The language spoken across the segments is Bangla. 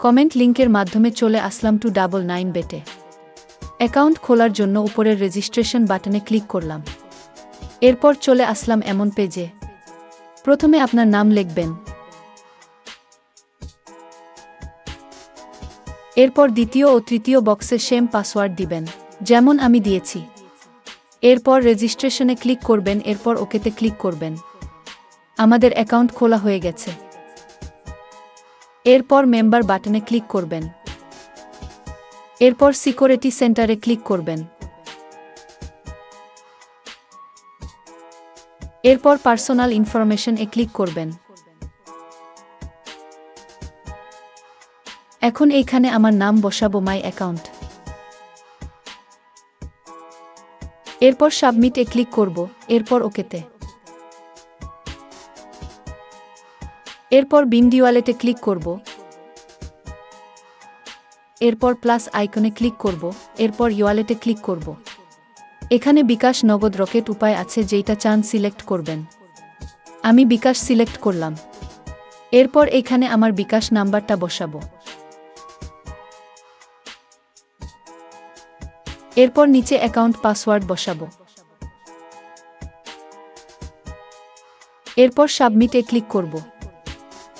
কমেন্ট লিংকের মাধ্যমে চলে আসলাম 299 বেটে। অ্যাকাউন্ট খোলার জন্য উপরের রেজিস্ট্রেশন বাটনে ক্লিক করলাম। এরপর চলে আসলাম এমন পেজে। প্রথমে আপনার নাম লিখবেন, এরপর দ্বিতীয় ও তৃতীয় বক্সে সেম পাসওয়ার্ড দিবেন, যেমন আমি দিয়েছি। এরপর রেজিস্ট্রেশনে ক্লিক করবেন, এরপর ওকেতে ক্লিক করবেন। আমাদের অ্যাকাউন্ট খোলা হয়ে গেছে। এরপর মেম্বার বাটনে ক্লিক করবেন। এরপর সিকিউরিটি সেন্টারে ক্লিক করবেন। এরপর পার্সোনাল ইনফরমেশন এ ক্লিক করবেন। এখন এইখানে আমার নাম বসাবো, মাই অ্যাকাউন্ট। এরপর সাবমিট এ ক্লিক করব, এরপর ওকেতে। এরপর বিন্ড ওয়ালেটে ক্লিক করব। এরপর প্লাস আইকনে ক্লিক করব, এরপর ওয়ালেটে ক্লিক করব। এখানে বিকাশ, নগদ, রকেট উপায় আছে, যেটা চান সিলেক্ট করবেন। আমি বিকাশ সিলেক্ট করলাম। এরপর এখানে আমার বিকাশ নাম্বারটা বসাবো। এরপর নিচে অ্যাকাউন্ট পাসওয়ার্ড বসাবো। এরপর সাবমিট এ ক্লিক করব।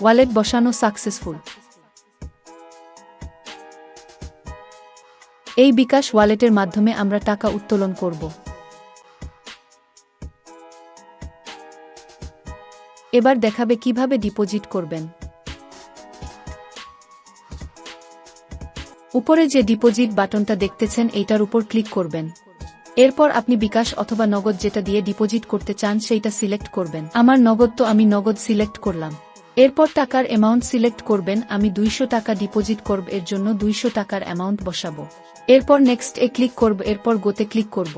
ওয়ালেট বসানো সাকসেসফুল। এই বিকাশ ওয়ালেটের মাধ্যমে আমরা টাকা উত্তোলন করব। এবার দেখাবে কিভাবে ডিপোজিট করবেন। উপরে যে ডিপোজিট বাটনটা দেখতেছেন, এইটার উপর ক্লিক করবেন। এরপর আপনি বিকাশ অথবা নগদ যেটা দিয়ে ডিপোজিট করতে চান সেইটা সিলেক্ট করবেন। আমার নগদ, তো আমি নগদ সিলেক্ট করলাম। এরপর টাকার অ্যামাউন্ট সিলেক্ট করবেন। আমি 200 টাকা ডিপোজিট করব, এর জন্য 200 টাকার অ্যামাউন্ট বসাবো। এরপর নেক্সট এ ক্লিক করব, এরপর গোতে ক্লিক করব।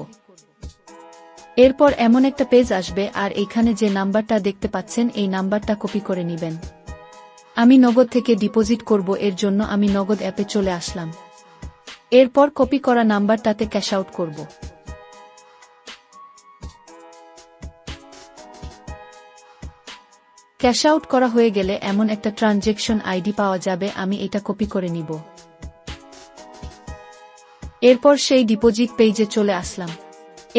এরপর এমন একটা পেজ আসবে, আর এইখানে যে নাম্বারটা দেখতে পাচ্ছেন, এই নাম্বারটা কপি করে নেবেন। আমি নগদ থেকে ডিপোজিট করব, এর জন্য আমি নগদ অ্যাপে চলে আসলাম। এরপর কপি করা নাম্বারটাতে ক্যাশ আউট করব। ক্যাশ আউট করা হয়ে গেলে এমন একটা ট্রানজ্যাকশন আইডি পাওয়া যাবে, আমি এটা কপি করে নিব। এরপর সেই ডিপোজিট পেজে চলে আসলাম।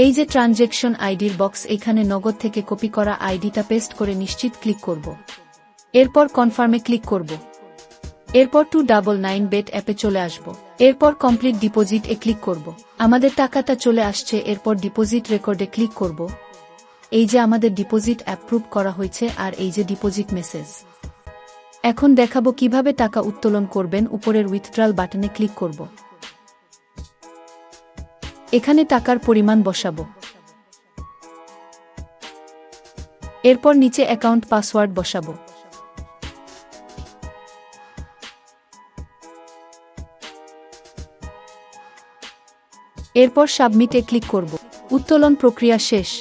এই যে ট্রানজ্যাকশন আইডির বক্স, এখানে নগদ থেকে কপি করা আইডিটা পেস্ট করে নিশ্চিত ক্লিক করব। এরপর কনফার্মে ক্লিক করব। এরপর 299 বেট অ্যাপে চলে আসব। এরপর কমপ্লিট ডিপোজিট এ ক্লিক করব। আমাদের টাকাটা চলে আসছে। এরপর ডিপোজিট রেকর্ডে ক্লিক করব। এই যে আমাদের ডিপোজিট অ্যাপ্রুভ করা হয়েছে, আর এই যে ডিপোজিট মেসেজ। এখন দেখাবো কিভাবে টাকা উত্তোলন করবেন। উপরের উইথড্রল বাটনে ক্লিক করব। এখানে টাকার পরিমাণ বসাবো। এরপর নিচে অ্যাকাউন্ট পাসওয়ার্ড বসাবো। এরপর সাবমিটে ক্লিক করব। উত্তোলন প্রক্রিয়া শেষ।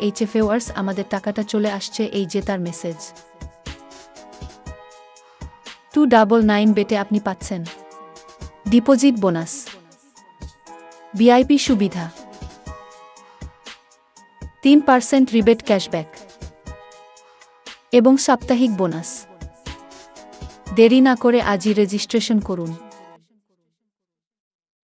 এইচএফএওয়ার্স আমাদের টাকাটা চলে আসছে, এই যে তার মেসেজ। 299 বেটে আপনি পাচ্ছেন ডিপোজিট বোনাস, ভিআইপি সুবিধা, 3% রিবেট, ক্যাশব্যাক এবং সাপ্তাহিক বোনাস। দেরি না করে আজই রেজিস্ট্রেশন করুন।